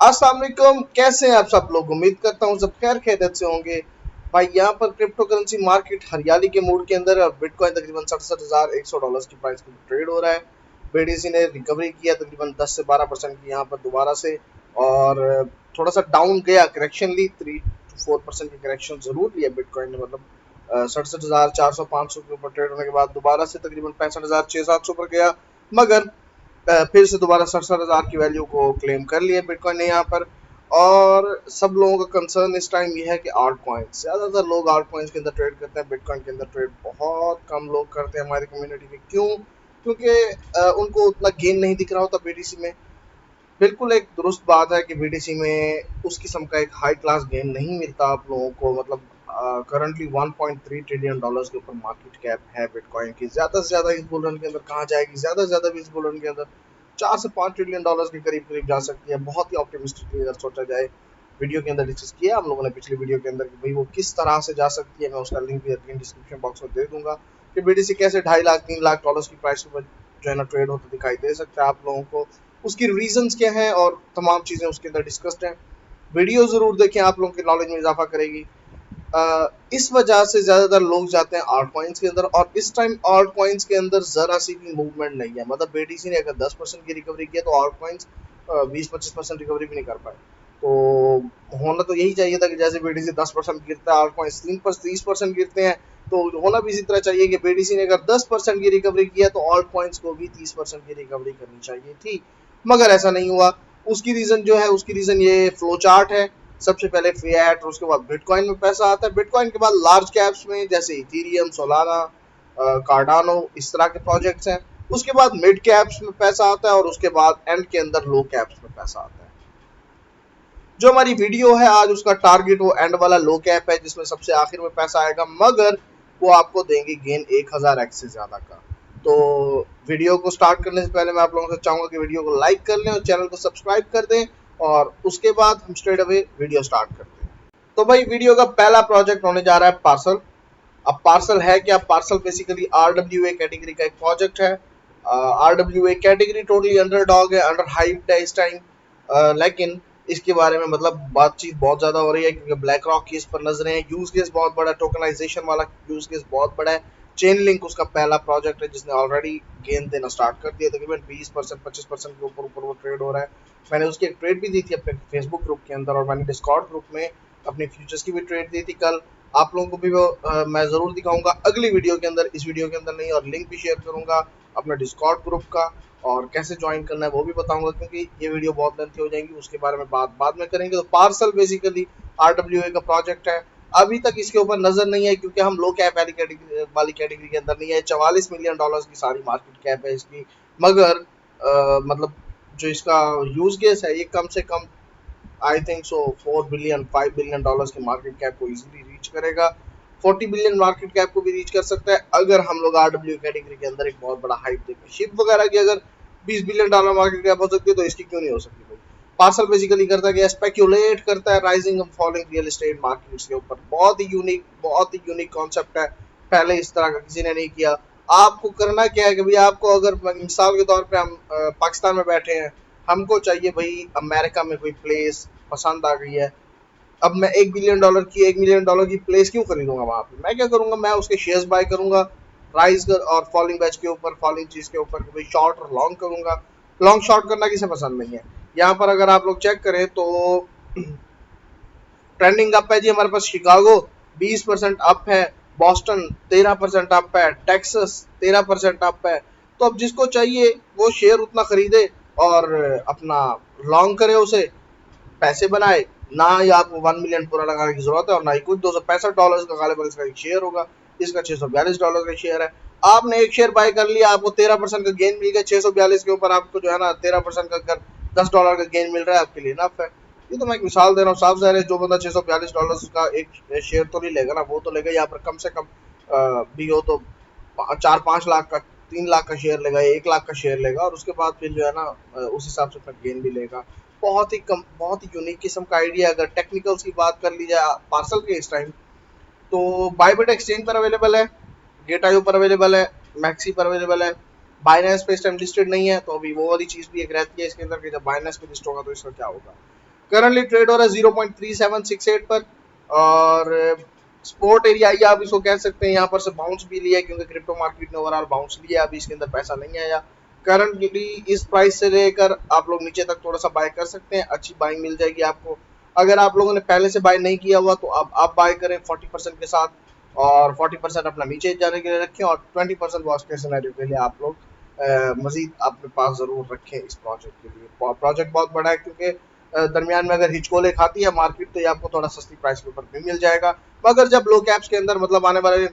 अस्सलाम वालेकुम, कैसे हैं आप सब लोग। उम्मीद करता हूँ सब खैर खैरियत से होंगे। भाई यहाँ पर क्रिप्टो करेंसी मार्केट हरियाली के मूड के अंदर है और बिटकॉइन तकरीबन $67,100 की प्राइस में ट्रेड हो रहा है। बीटीसी ने रिकवरी किया तकरीबन 10 से 12% की यहाँ पर दोबारा से, और थोड़ा सा डाउन गया, करेक्शन ली 3 to 4% की करेक्शन जरूर लिया बिटकॉइन ने। मतलब 67,400-500 के ऊपर ट्रेड होने के बाद दोबारा से तकरीबन 65,600-700 पर गया, मगर फिर से दोबारा 67,000 की वैल्यू को क्लेम कर लिया बिटकॉइन ने यहाँ पर। और सब लोगों का कंसर्न इस टाइम ये है कि आल्ट कॉइन्स, ज़्यादातर लोग आल्ट कॉइन्स के अंदर ट्रेड करते हैं, बिटकॉइन के अंदर ट्रेड बहुत कम लोग करते हैं हमारी कम्युनिटी के। क्यों? क्योंकि उनको उतना गेन नहीं दिख रहा होता बीटीसी में। बिल्कुल एक दुरुस्त बात है कि बीटीसी में उस किस्म का एक हाई क्लास गेन नहीं मिलता आप लोगों को। मतलब करंटली $1.3 ट्रिलियन के ऊपर मार्केट कैप है बिटकॉइन की। ज़्यादा से ज़्यादा इस बुल रन के अंदर कहाँ जाएगी? ज़्यादा से ज़्यादा भी इस बुल रन के अंदर $4 से $5 ट्रिलियन के करीब करीब जा सकती है, बहुत ही ऑप्टिमिस्टिकली अगर सोचा जाए। वीडियो के अंदर डिस्कस किया हम लोगों ने पिछली वीडियो के अंदर कि भाई वो किस तरह से जा सकती है। मैं उसका लिंक भी डिस्क्रिप्शन बॉक्स में दे दूंगा कि बीटीसी कैसे 2.5 लाख 3 लाख की प्राइस पर जो है ना ट्रेड होता दिखाई दे सकता है आप लोगों को। उसकी रीजंस क्या हैं और तमाम चीज़ें उसके अंदर डिस्कस्ड हैं। वीडियो ज़रूर देखें, आप लोगों की नॉलेज में इजाफा करेगी। इस वजह से ज़्यादातर लोग जाते हैं आल्ट कॉइन्स के अंदर, और इस टाइम आल्ट कॉइन्स के अंदर ज़रा सी भी मूवमेंट नहीं है। मतलब बीटीसी ने अगर 10% की रिकवरी की है तो आल्ट कॉइन्स 20-25% रिकवरी भी नहीं कर पाए। तो होना तो यही चाहिए था कि जैसे बीटीसी 10% गिरता है, आल्ट कॉइन्स 30% गिरते हैं, तो होना भी इसी तरह चाहिए कि बीटीसी ने अगर 10% की रिकवरी किया तो आल्ट कॉइन्स को भी 30% की रिकवरी करनी चाहिए थी, मगर ऐसा नहीं हुआ। उसकी रीज़न जो है, उसकी रीज़न ये फ्लो चार्ट है। सबसे पहले फिएट और उसके बाद बिटकॉइन में पैसा आता है। बिटकॉइन के बाद लार्ज कैप्स में जैसे इथेरियम, सोलाना, कार्डानो, इस तरह के प्रोजेक्ट्स हैं। उसके बाद मिड कैप्स में पैसा आता है और उसके बाद एंड के अंदर लो कैप्स में पैसा आता है। जो हमारी वीडियो है आज, उसका टारगेट वो एंड वाला लो कैप है जिसमें सबसे आखिर में पैसा आएगा, मगर वो आपको देंगे गेन 1000x से ज़्यादा का। तो वीडियो को स्टार्ट करने से पहले मैं आप लोगों से चाहूँगा कि वीडियो को लाइक कर लें और चैनल को सब्सक्राइब कर दें, और उसके बाद हम स्ट्रेट अवे वीडियो स्टार्ट करते हैं। तो भाई वीडियो का पहला प्रोजेक्ट होने जा रहा है पार्सल। अब पार्सल है क्या? पार्सल बेसिकली आरडब्ल्यूए कैटेगरी का एक प्रोजेक्ट है। आरडब्ल्यूए कैटेगरी टोटली अंडरडॉग है, अंडर हाइप्ड है इस टाइम, लेकिन इसके बारे में मतलब बातचीत बहुत ज़्यादा हो रही है क्योंकि ब्लैक रॉक की इस पर नजरें हैं। यूज केस बहुत बड़ा, टोकनाइजेशन वाला यूज केस बहुत बड़ा है। चेन लिंक उसका पहला प्रोजेक्ट है जिसने ऑलरेडी गेन देना स्टार्ट कर दिया। तकरीबन 20% 25% के ऊपर ऊपर वो ट्रेड हो रहा है। मैंने उसकी एक ट्रेड भी दी थी अपने फेसबुक ग्रुप के अंदर, और मैंने डिस्कॉर्ड ग्रुप में अपनी फ्यूचर्स की भी ट्रेड दी थी कल। आप लोगों को भी वो मैं ज़रूर दिखाऊंगा अगली वीडियो के अंदर, इस वीडियो के अंदर नहीं, और लिंक भी शेयर करूंगा अपना डिस्कॉर्ड ग्रुप का, और कैसे ज्वाइन करना है वो भी बताऊंगा क्योंकि ये वीडियो बहुत लेंथी हो जाएगी, उसके बारे में बात बाद में करेंगे। तो पार्सल बेसिकली आरडब्ल्यूए का प्रोजेक्ट है। अभी तक इसके ऊपर नजर नहीं है क्योंकि हम लो कैप वाली कैटेगरी के अंदर नहीं है। $44 मिलियन की सारी मार्केट कैप है इसकी, मगर मतलब जो इसका यूज केस है ये कम से कम I think so 4 billion $5 billion के मार्केट कैप को इजीली रीच करेगा। 40 बिलियन मार्केट कैप को भी रीच कर सकता है अगर हम लोग आरडब्ल्यू कैटेगरी के अंदर एक बहुत बड़ा हाइप देखें। शिप वगैरह की अगर $20 बिलियन मार्केट कैप हो सकती है तो इसकी क्यों नहीं हो सकती भाई। पार्सल बेसिकली करता है कि स्पेक्यूलेट करता है rising and falling real estate markets के ऊपर। बहुत ही यूनिक कॉन्सेप्ट है, पहले इस तरह का किसी ने नहीं किया। आपको करना क्या है कि भाई आपको अगर मिसाल के तौर पे हम पाकिस्तान में बैठे हैं, हमको चाहिए भाई अमेरिका में कोई प्लेस पसंद आ गई है। अब मैं $1 मिलियन की प्लेस क्यों खरीदूंगा वहां पे? मैं क्या करूंगा, मैं उसके शेयर्स बाय करूंगा राइज कर और फॉलिंग बैच के ऊपर, फॉलिंग चीज के ऊपर, भाई शॉर्ट और लॉन्ग करूंगा। लॉन्ग शॉर्ट करना किसे पसंद नहीं है? यहाँ पर अगर आप लोग चेक करें तो ट्रेंडिंग अप है जी हमारे पास। शिकागो 20% अप है, बॉस्टन 13% अप है, टेक्सास 13% अप है। तो अब जिसको चाहिए वो शेयर उतना खरीदे और अपना लॉन्ग करे उसे, पैसे बनाए। ना ही आपको 1 मिलियन पूरा लगाने की जरूरत है और ना ही कुछ। $265 का गालिबन इसका एक शेयर होगा। इसका $642 का शेयर है। आपने एक शेयर बाय कर लिया, आपको 13% का गेन मिल गया। 642 के ऊपर आपको जो है ना 13% का अगर $10 का गेन मिल रहा है आपके लिए इनफ है। ये तो मैं एक मिसाल दे रहा हूँ। साफ ज़ाहिर है जो बंदा $642 का एक शेयर तो नहीं लेगा ना, वो तो लेगा यहाँ पर कम से कम भी हो तो 4-5 लाख का, 3 लाख का शेयर लेगा, 1 लाख का शेयर लेगा, और उसके बाद फिर जो है ना उस हिसाब से अपना गेन भी लेगा। बहुत ही यूनिक किस्म का आइडिया। अगर टेक्निकल्स की बात कर ली जाए पार्सल के इस टाइम, तो बाइबिट एक्सचेंज पर अवेलेबल है, गेट आईओ पर अवेलेबल है, मैक्सी पर अवेलेबल है। बाइनेंस पे इस टाइम लिस्टेड नहीं है, तो अभी वो वाली चीज़ भी एक रहती है इसके अंदर कि जब बाइनेंस पे लिस्ट होगा तो इसका क्या होगा। करंटली ट्रेड हो रहा है 0.3768 पर। और स्पोर्ट एरिया या आप इसको कह सकते हैं, यहाँ पर से बाउंस भी लिया क्योंकि क्रिप्टो मार्केट ने ओवरऑल बाउंस लिया, अभी इसके अंदर पैसा नहीं आया। करंटली इस प्राइस से लेकर आप लोग नीचे तक थोड़ा सा बाय कर सकते हैं, अच्छी बाइंग मिल जाएगी आपको। अगर आप लोगों ने पहले से बाय नहीं किया हुआ तो आप बाय करें 40% के साथ, और 40% अपना नीचे जाने के लिए रखें, और 20% वर्स्ट केस सिनेरियो के लिए आप लोग मजीद अपने पास जरूर रखें इस प्रोजेक्ट के लिए। प्रोजेक्ट बहुत बड़ा है क्योंकि दरमियान में अगर हिचकोले खाती है मार्केट तो ये आपको थोड़ा सस्ती प्राइस के ऊपर भी मिल जाएगा। मगर जब लो कैप्स के अंदर मतलब आने वाले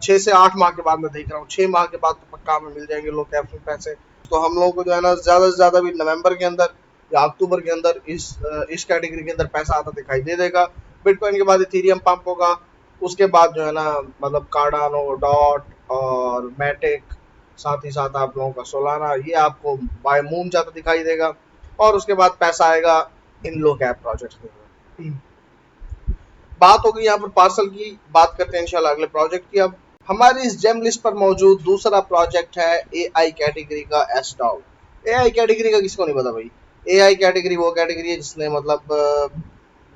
6 से 8 माह के बाद मैं देख रहा हूँ, 6 माह के बाद तो पक्का हमें मिल जाएंगे लो कैप्स में पैसे। तो हम लोगों को जो है ना ज़्यादा से ज़्यादा भी नवंबर के अंदर या अक्टूबर के अंदर इस कैटेगरी के अंदर पैसा आता दिखाई दे देगा। बिटकॉइन के बाद इथेरियम पंप होगा, उसके बाद जो है ना मतलब कार्डानो, डॉट और मैटिक, साथ ही साथ आप लोगों का सोलाना, ये आपको बाय मून जाता दिखाई देगा। और उसके बाद पैसा आएगा इन लो कैप प्रोजेक्ट्स के ऊपर। बात होगी यहाँ पर पार्सल की, बात करते हैं इंशाल्लाह अगले प्रोजेक्ट की। अब हमारी इस जेम लिस्ट पर मौजूद दूसरा प्रोजेक्ट है एआई कैटेगरी का एसडाओ। एआई कैटेगरी का किसको नहीं पता भाई। एआई कैटेगरी वो कैटेगरी है जिसने मतलब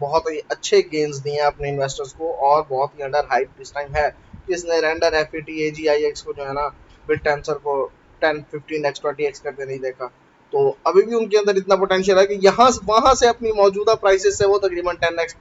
बहुत ही अच्छे गेन्स दिए हैं अपने इन्वेस्टर्स को, और बहुत ही अंडर हाइप इस टाइम है। इसने रेंडर एफईटी एजीआईएक्स को जो है ना बिट टेंसर को 10 15x 20x करके नहीं देखा। तो अभी भी उनके अंदर इतना पोटेंशियल है कि यहाँ वहां से अपनी मौजूदा प्राइसेस से वो तकरीबन 10x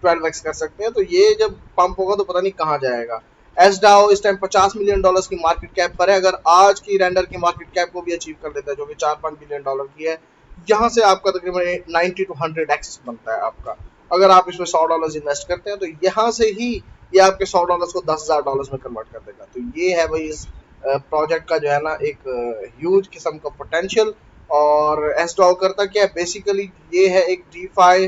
12x कर सकते हैं। तो ये जब पंप होगा तो पता नहीं कहाँ जाएगा। एसडाओ इस टाइम $50 मिलियन की मार्केट कैप पर है। अगर आज की रेंडर की मार्केट कैप को भी अचीव कर लेता है जो कि $4-5 बिलियन की है, यहाँ से आपका तकरीबन 90 to 100x बनता है आपका। अगर आप इसमें $100 इन्वेस्ट करते हैं तो यहाँ से ही ये आपके $100 को $10,000 में कन्वर्ट कर देगा। तो ये है भाई इस प्रोजेक्ट का जो है ना एक ह्यूज किस्म का पोटेंशियल। और एसडाओ करता क्या है बेसिकली, ये है एक DeFi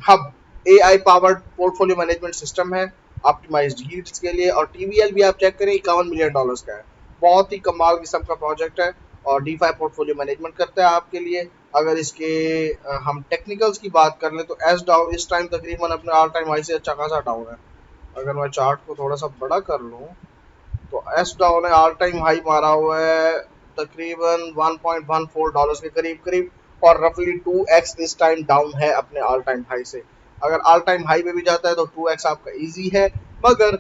hub, AI powered portfolio management system है ऑप्टिमाइज्ड यील्ड्स के लिए। और टीवीएल भी आप चेक करें $51 मिलियन का है, बहुत ही कमाल किस्म का प्रोजेक्ट है। और डीफाई पोर्टफोलियो मैनेजमेंट करता है आपके लिए। अगर इसके हम टेक्निकल्स की बात कर लें तो एस डाउ इस टाइम तकरीबन अपने ऑल टाइम हाई से अच्छा खासा डाउन है। अगर मैं चार्ट को थोड़ा सा बड़ा कर लूँ तो एस डाउ ने ऑल टाइम हाई मारा हुआ है तकरीबन $1.14 के करीब करीब, और रफली 2x इस टाइम डाउन है अपने ऑल टाइम हाई से। अगर ऑल टाइम हाई पे भी जाता है तो 2x आपका इजी है, मगर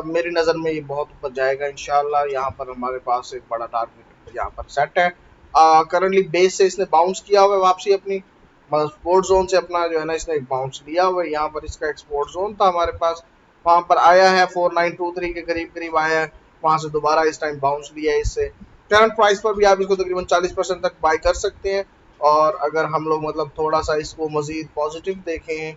मेरी नज़र में ये बहुत ऊपर जाएगा इंशाल्लाह। यहाँ पर हमारे पास एक बड़ा टारगेट यहाँ पर सेट है। करंटली बेस से इसने बाउंस किया हुआ है वापसी अपनी, मतलब स्पोर्ट जोन से अपना जो है ना इसने एक बाउंस लिया हुआ है। यहाँ पर इसका एक्सपोर्ट जोन था हमारे पास, वहाँ पर आया है 4923 के करीब करीब आया है, वहाँ से दोबारा इस टाइम बाउंस लिया है इससे। करंट प्राइस पर भी आप इसको तकरीबन 40% तक बाय कर सकते हैं। और अगर हम लोग मतलब थोड़ा सा इसको मजीद पॉजिटिव देखें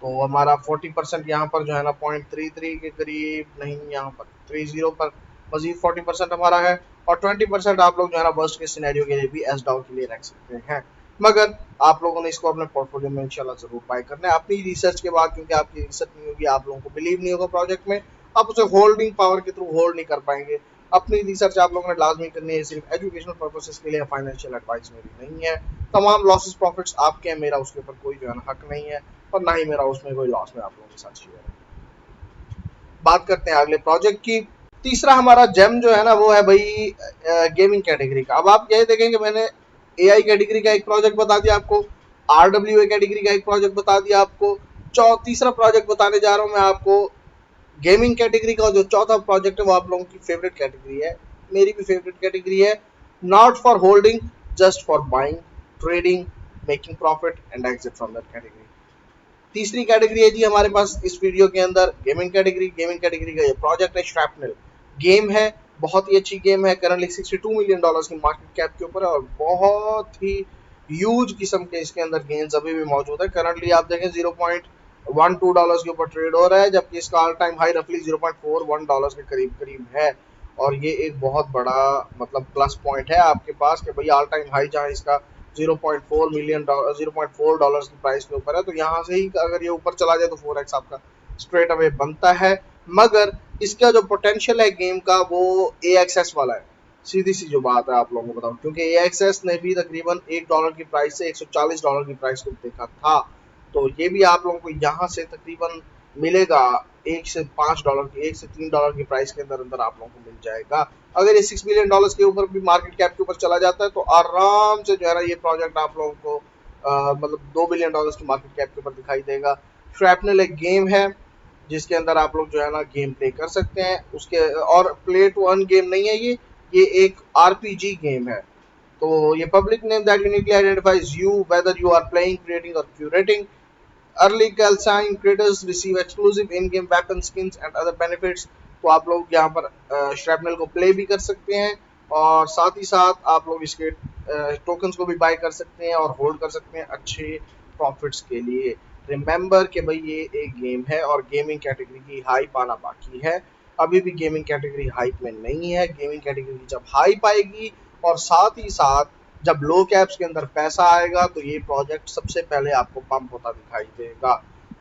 तो हमारा 40% यहाँ पर जो है ना 0.33 के करीब, नहीं यहाँ पर 30 पर मजीद 40% हमारा है। और 20% आप लोग जो है ना वर्स्ट के सिनेरियो के लिए भी एस डाउ के लिए रख सकते हैं। मगर आप लोगों ने इसको अपने पोर्टफोलियो में इंशाल्लाह जरूर बाय करना है अपनी रिसर्च के बाद, क्योंकि आपकी रिसर्च नहीं होगी, आप लोगों को बिलीव नहीं होगा प्रोजेक्ट में, आप उसे होल्डिंग पावर के थ्रू होल्ड नहीं कर पाएंगे। अपनी रिसर्च आप लोगों ने लाजमी करनी है, सिर्फ एजुकेशनल पर्पसेस के लिए, फाइनेंशियल एडवाइस मेरी नहीं है। तमाम लॉसेस प्रॉफिट्स आपके हैं, मेरा उसके ऊपर कोई जो है ना हक नहीं है, और ना ही मेरा उसमें कोई लॉस में आप लोगों के साथ शेयर है। बात करते हैं अगले प्रोजेक्ट की। तीसरा हमारा जेम जो है ना वो है भाई गेमिंग कैटेगरी का। अब आप ये देखेंगे मैंने एआई कैटेगरी का एक प्रोजेक्ट बता दिया आपको, आरडब्ल्यूए कैटेगरी का एक प्रोजेक्ट बता दिया आपको, तीसरा प्रोजेक्ट बताने जा रहा हूँ मैं आपको गेमिंग कैटेगरी का। जो चौथा प्रोजेक्ट है वो आप लोगों की फेवरेट कैटेगरी है, मेरी भी फेवरेट कैटेगरी है, not for holding just for buying, trading, making profit and exit from that category. तीसरी कैटेगरी है जी हमारे पास इस वीडियो के अंदर गेमिंग कैटेगरी। गेमिंग कैटेगरी का ये प्रोजेक्ट है श्रैपनेल, गेम है, बहुत ही अच्छी गेम है। करंटली $62 मिलियन की मार्केट कैप के ऊपर है, और बहुत ही ह्यूज किस्म के इसके अंदर गेन्स अभी भी मौजूद है। करंटली आप देखें $0.12 के ऊपर ट्रेड हो रहा है, जबकि इसका ऑल टाइम हाई रफली $0.41 के करीब करीब है। और ये एक बहुत बड़ा मतलब प्लस पॉइंट है आपके पास कि भाई ऑल टाइम हाई जहाँ इसका $0.4 की प्राइस के ऊपर है, तो यहाँ से ही अगर ये ऊपर चला जाए तो 4x आपका स्ट्रेट अवे बनता है। मगर इसका जो पोटेंशियल है गेम का वो AXS वाला है, सीधी सी जो बात है आप लोगों को बताऊं, क्योंकि AXS ने भी तकरीबन $1 की प्राइस से $140 की प्राइस को देखा था। तो ये भी आप लोगों को यहाँ से तकरीबन मिलेगा $1 से $5 की, $1 से $3 की प्राइस के अंदर अंदर आप लोगों को मिल जाएगा। अगर ये $6 बिलियन के ऊपर भी मार्केट कैप के ऊपर चला जाता है तो आराम से जो है ना ये प्रोजेक्ट आप लोगों को मतलब $2 बिलियन की मार्केट कैप के ऊपर दिखाई देगा। श्रैपनल एक गेम है जिसके अंदर आप लोग जो है ना गेम प्ले कर सकते हैं उसके, और प्ले टू अर्न गेम नहीं है ये एक आरपीजी गेम है। तो ये public name that uniquely identifies you whether you are playing, creating और curating. Early calcine creators receive exclusive in game weapon skins and other benefits. तो आप लोग यहाँ पर श्रैपनल को प्ले भी कर सकते हैं और साथ ही साथ आप लोग इसके टोकन्स को भी बाय कर सकते हैं और होल्ड कर सकते हैं अच्छे प्रॉफिट्स के लिए। रिमेंबर कि भाई ये एक गेम है और गेमिंग कैटेगरी की हाइप आना बाकी है। अभी भी गेमिंग कैटेगरी हाइप में नहीं है। गेमिंग कैटेगरी जब हाइप आएगी और साथ ही साथ जब लो कैप्स के अंदर पैसा आएगा तो ये प्रोजेक्ट सबसे पहले आपको पंप होता दिखाई देगा।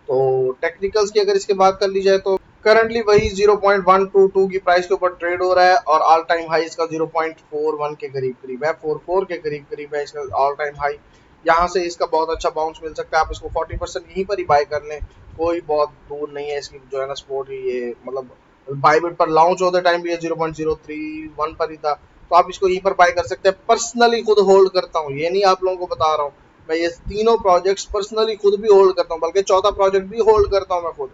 तो टेक्निकल्स की अगर इसके बात कर ली जाए तो करंटली वही 0.122 की प्राइस के ऊपर ट्रेड हो रहा है और ऑल टाइम हाई इसका 0.41 के करीब करीब है, 44 के करीब करीब है इसका ऑल टाइम हाई। यहाँ से इसका बहुत अच्छा बाउंस मिल सकता है। आप इसको 40% यहीं पर ही बाय कर लें, कोई बहुत दूर नहीं है इसकी जो है ना सपोर्ट। ये मतलब बाइबिट पर लॉन्च होते टाइम भी ये 0.031 पर ही था, तो आप इसको यहीं पर बाय कर सकते हैं। पर्सनली खुद होल्ड करता हूँ, ये नहीं आप लोगों को बता रहा हूँ, मैं ये तीनों प्रोजेक्ट्स पर्सनली खुद भी होल्ड करता हूँ, बल्कि चौथा प्रोजेक्ट भी होल्ड करता हूँ मैं खुद।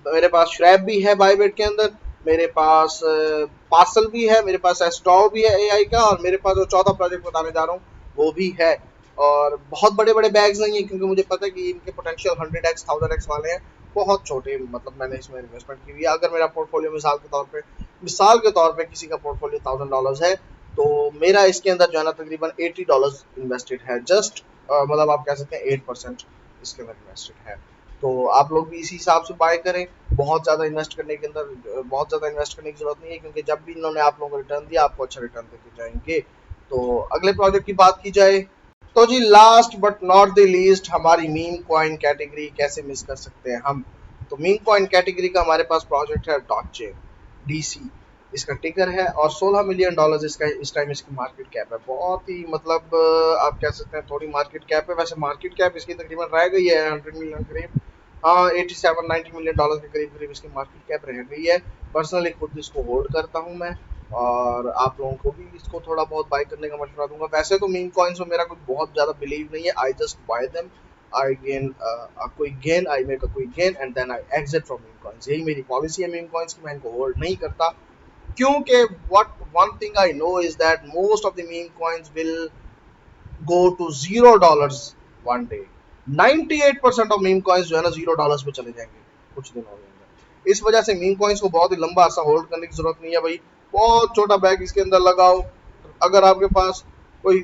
मेरे पास श्रैप भी है बाइबिट के अंदर, मेरे पास पार्सल भी है, मेरे पास एस्टॉव भी है एआई का, और मेरे पास जो चौथा प्रोजेक्ट बताने जा रहा हूँ वो भी है। और बहुत बड़े बड़े बैग्स नहीं है क्योंकि मुझे पता है कि इनके पोटेंशियल 100x 1000x वाले हैं। बहुत छोटे मतलब मैंने इसमें इन्वेस्टमेंट की हुई है। अगर मेरा पोर्टफोलियो मिसाल के तौर पे किसी का पोर्टफोलियो $1000 है तो मेरा इसके अंदर जो है ना तकरीबन $80 इन्वेस्टेड है। जस्ट मतलब आप कह सकते हैं 8% इसके अंदर इन्वेस्टेड है। तो आप लोग भी इसी हिसाब से बाय करें। बहुत ज़्यादा इन्वेस्ट करने के अंदर बहुत ज़्यादा इन्वेस्ट करने की जरूरत नहीं है क्योंकि जब भी इन्होंने आप लोगों को रिटर्न दिया आपको अच्छा रिटर्न देते जाएंगे। तो अगले प्रोजेक्ट की बात की जाए तो जी last but not the least हमारी मीम कॉइन कैटेगरी कैसे मिस कर सकते हैं हम। तो मीम कॉइन कैटेगरी का हमारे पास प्रोजेक्ट है डॉटचेन डीसी, इसका टिकर है और $16 मिलियन इसका इस टाइम इसकी मार्केट कैप है। बहुत ही मतलब आप कह सकते हैं थोड़ी मार्केट कैप है। वैसे मार्केट कैप इसकी तकरीबन रह गई है 100 मिलियन करीब, हाँ 87-90 मिलियन डॉलर के करीब करीब इसकी मार्केट कैप रह गई है। पर्सनली खुद इसको होल्ड करता हूँ मैं और आप लोगों को भी इसको थोड़ा बहुत बाय करने का मशवरा दूंगा। वैसे तो मीम कॉइन्स में मेरा कुछ बहुत ज़्यादा बिलीव नहीं है, I just buy them, I gain कोई गेन, आई मेक अ कोई gain and then I exit from meme coins. यही मेरी पॉलिसी है मीम कॉइन्स की, मैं इनको होल्ड नहीं करता क्योंकि what one thing I know is that most of the meme coins will go to $0 one day. 98% of meme coins जो है ना $0 पे चले जाएंगे कुछ दिनों के अंदर। इस वजह से मीम कॉइन्स को बहुत ही लंबा अरसा होल्ड करने की जरूरत नहीं है भाई। बहुत छोटा बैग इसके अंदर लगाओ। अगर आपके पास कोई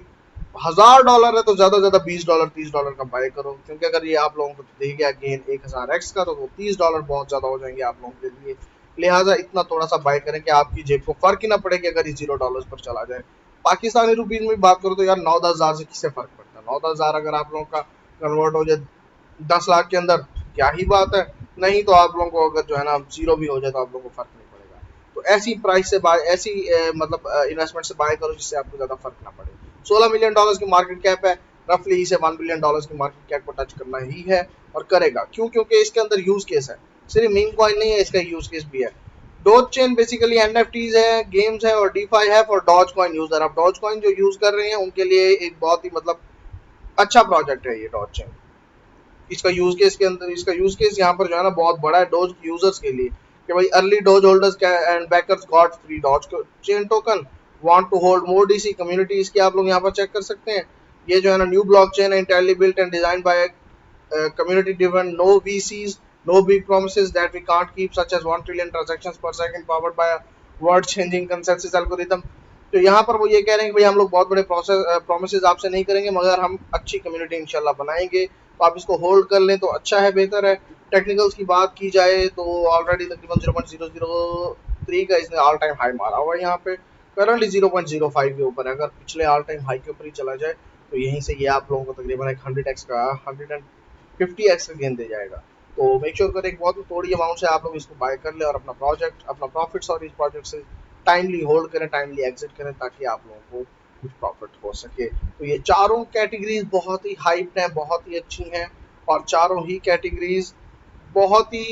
$1000 है तो ज्यादा $20 $30 का बाय करो, क्योंकि अगर ये आप लोगों को दे गया गेन 1000x का तो वो $30 बहुत ज्यादा हो जाएंगे आप लोगों के लिए। लिहाजा इतना थोड़ा सा बाय करें कि आपकी जेब को फर्क ही ना पड़े कि अगर ये $0 पर चला जाए। पाकिस्तानी रुपीज में बात करो तो यार 9-10 हजार से किससे फर्क पड़ता है। 9-10 हजार अगर आप लोगों का कन्वर्ट हो जाए 10 लाख के अंदर क्या ही बात है, नहीं तो आप लोगों को अगर जो है ना जीरो भी हो जाए तो आप लोगों को फर्क नहीं पड़ेगा। तो ऐसी प्राइस से बाय ऐसी मतलब इन्वेस्टमेंट से बाय करो जिससे आपको ज्यादा फर्क ना पड़े। $16 मिलियन की मार्केट कैप है, रफली इसे $1 बिलियन की मार्केट कैप को टच करना ही है और करेगा। क्यों? क्योंकि इसके अंदर यूज केस है, सिर्फ मीम कॉइन नहीं है, इसका यूज केस भी है। डॉज चेन बेसिकली एनएफटीज है, गेम्स है और डीफाई है फॉर डॉज कॉइन यूजर। आप डॉज कॉइन जो यूज कर रहे हैं उनके लिए एक बहुत ही मतलब अच्छा प्रोजेक्ट है ये डॉज चेन। इसका यूज केस यहाँ पर जो है ना बहुत बड़ा है डॉज यूजर्स के लिए कि भाई early Doge holders and backers got free Doge chain token, want to hold more DC community. इसकी आप लोग यहाँ पर चेक कर सकते हैं। ये जो है ना न्यू ब्लॉकचेन है, entirely built and designed by community driven, no VCs, no big promises that we can't keep, such as 1 trillion transactions per second powered by a word changing consensus algorithm. तो यहाँ पर वो ये कह रहे हैं कि भाई हम लोग बहुत बड़े प्रोमिस आपसे नहीं करेंगे मगर हम अच्छी कम्युनिटी इंशाल्लाह बनाएंगे, तो आप इसको होल्ड कर लें तो अच्छा है, बेहतर है। टेक्निकल्स की बात की जाए तो ऑलरेडी तकरीबन 0.003 का इसने ऑल टाइम हाई मारा हुआ है। यहाँ पे करंटली 0.05 के ऊपर है। अगर पिछले ऑल टाइम हाई के ऊपर ही चला जाए तो यहीं से ये आप लोगों को तकरीबन एक 100x का 150x का गेन दे जाएगा। तो मेक श्योर करें बहुत थोड़ी अमाउंट से आप लोग इसको बाय कर ले और अपना प्रॉफिट्स और इस प्रोजेक्ट से टाइमली होल्ड करें, टाइमली एग्जिट करें ताकि आप लोगों को कुछ प्रॉफिट हो सके। तो ये चारों कैटेगरीज बहुत ही हाइप हैं, बहुत ही अच्छी हैं और चारों ही कैटेगरीज बहुत ही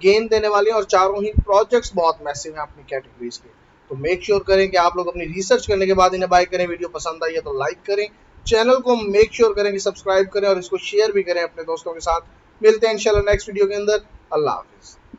गेन देने वाली हैं और चारों ही प्रोजेक्ट्स बहुत मैसिव हैं अपनी कैटेगरीज के। तो मेक श्योर करें कि आप लोग अपनी रिसर्च करने के बाद इन्हें बाय करें। वीडियो पसंद आई है तो लाइक करें, चैनल को मेक श्योर करें कि सब्सक्राइब करें और इसको शेयर भी करें अपने दोस्तों के साथ। मिलते हैं इंशाल्लाह नेक्स्ट वीडियो के अंदर। अल्लाह हाफिज़।